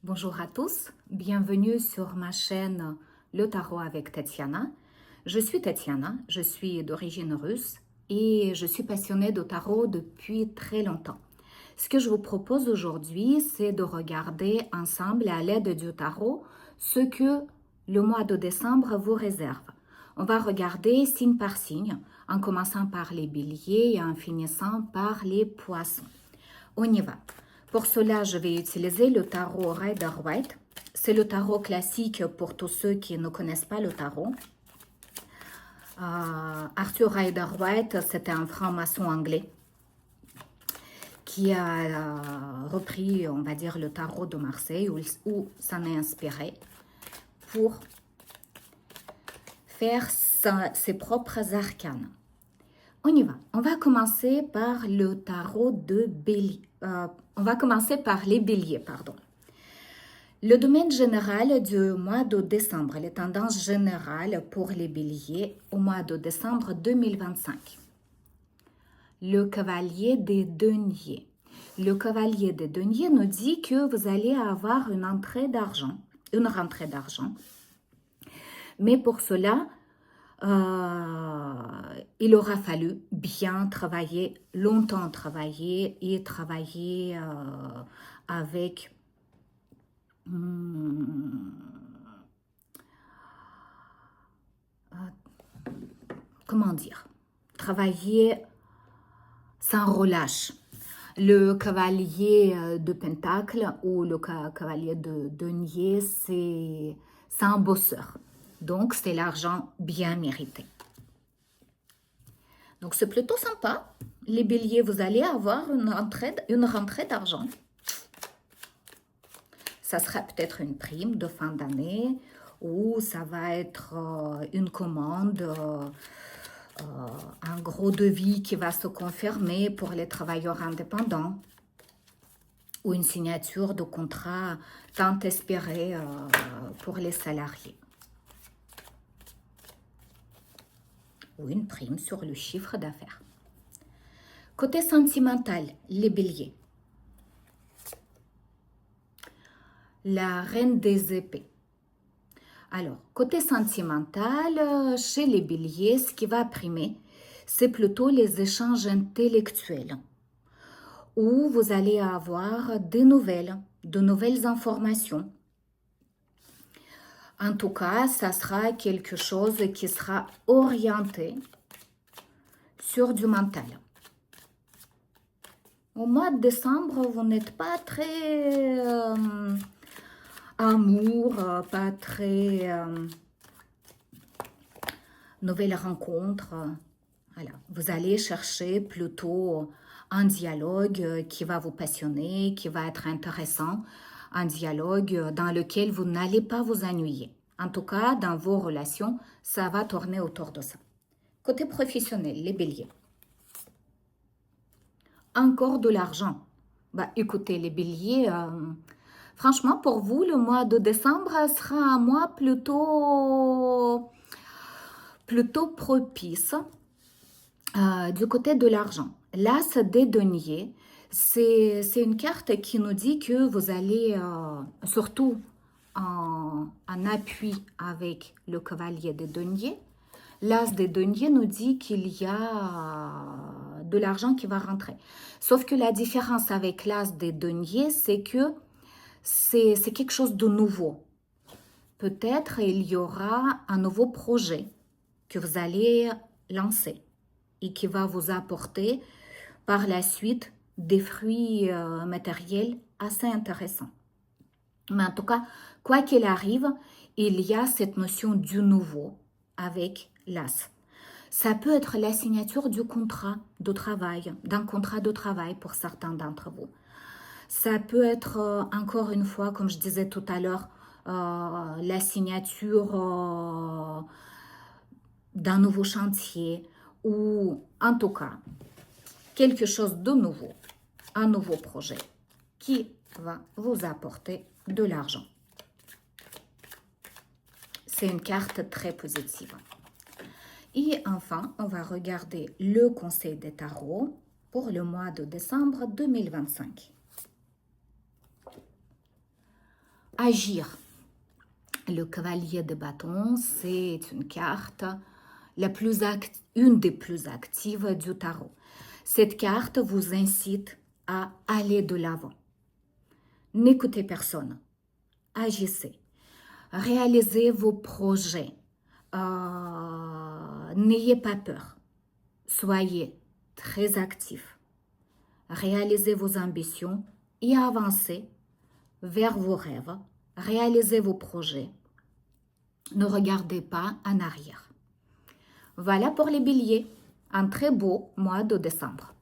Bonjour à tous, bienvenue sur ma chaîne Le Tarot avec Tatiana. Je suis Tatiana, je suis d'origine russe et je suis passionnée de tarot depuis très longtemps. Ce que je vous propose aujourd'hui, c'est de regarder ensemble à l'aide du tarot ce que le mois de décembre vous réserve. On va regarder signe par signe, en commençant par les béliers et en finissant par les poissons. On y va. Pour cela, je vais utiliser le tarot Rider-Waite. C'est le tarot classique pour tous ceux qui ne connaissent pas le tarot. Arthur Rider-Waite, c'était un franc-maçon anglais qui a repris, on va dire, le tarot de Marseille, où s'en est inspiré pour faire ses propres arcanes. On y va. On va commencer par le tarot de bélier. On va commencer par les béliers, pardon. Le domaine général du mois de décembre, les tendances générales pour les béliers au mois de décembre 2025. Le cavalier des deniers. Le cavalier des deniers nous dit que vous allez avoir une rentrée d'argent. Mais pour cela, il aura fallu bien travailler, longtemps travailler et travailler avec comment dire, travailler sans relâche. Le cavalier de Pentacle ou le cavalier de denier, c'est un bosseur. Donc, c'est l'argent bien mérité. Donc, c'est plutôt sympa. Les béliers, vous allez avoir une rentrée d'argent. Ça sera peut-être une prime de fin d'année ou ça va être une commande, un gros devis qui va se confirmer pour les travailleurs indépendants ou une signature de contrat tant espérée pour les salariés. Ou une prime sur le chiffre d'affaires. Côté sentimental, les béliers. La reine des épées. Alors, côté sentimental, chez les béliers, ce qui va primer, c'est plutôt les échanges intellectuels, où vous allez avoir de nouvelles informations. En tout cas, ça sera quelque chose qui sera orienté sur du mental. Au mois de décembre, vous n'êtes pas très amour, pas très nouvelles rencontres. Voilà. Vous allez chercher plutôt un dialogue qui va vous passionner, qui va être intéressant, un dialogue dans lequel vous n'allez pas vous ennuyer. En tout cas, dans vos relations, ça va tourner autour de ça. Côté professionnel, les béliers. Encore de l'argent. Bah, écoutez, les béliers, franchement, pour vous, le mois de décembre sera un mois plutôt propice du côté de l'argent. L'as des deniers, c'est une carte qui nous dit que vous allez, surtout en appui avec le cavalier des deniers, l'as des deniers nous dit qu'il y a de l'argent qui va rentrer. Sauf que la différence avec l'as des deniers, c'est que c'est quelque chose de nouveau. Peut-être il y aura un nouveau projet que vous allez lancer et qui va vous apporter par la suite des fruits matériels assez intéressants. Mais en tout cas, quoi qu'il arrive, il y a cette notion du nouveau avec l'as. Ça peut être la signature du contrat de travail, d'un contrat de travail pour certains d'entre vous. Ça peut être, encore une fois, comme je disais tout à l'heure, la signature d'un nouveau chantier ou en tout cas quelque chose de nouveau, un nouveau projet qui va vous apporter de l'argent. C'est une carte très positive. Et enfin, on va regarder le conseil des tarots pour le mois de décembre 2025. agir. Le cavalier de bâton, c'est une carte une des plus actives du tarot. Cette carte vous incite à aller de l'avant. N'écoutez personne. Agissez. Réalisez vos projets. N'ayez pas peur. Soyez très actif. Réalisez vos ambitions et avancez vers vos rêves. Réalisez vos projets. Ne regardez pas en arrière. Voilà pour les béliers. Un très beau mois de décembre.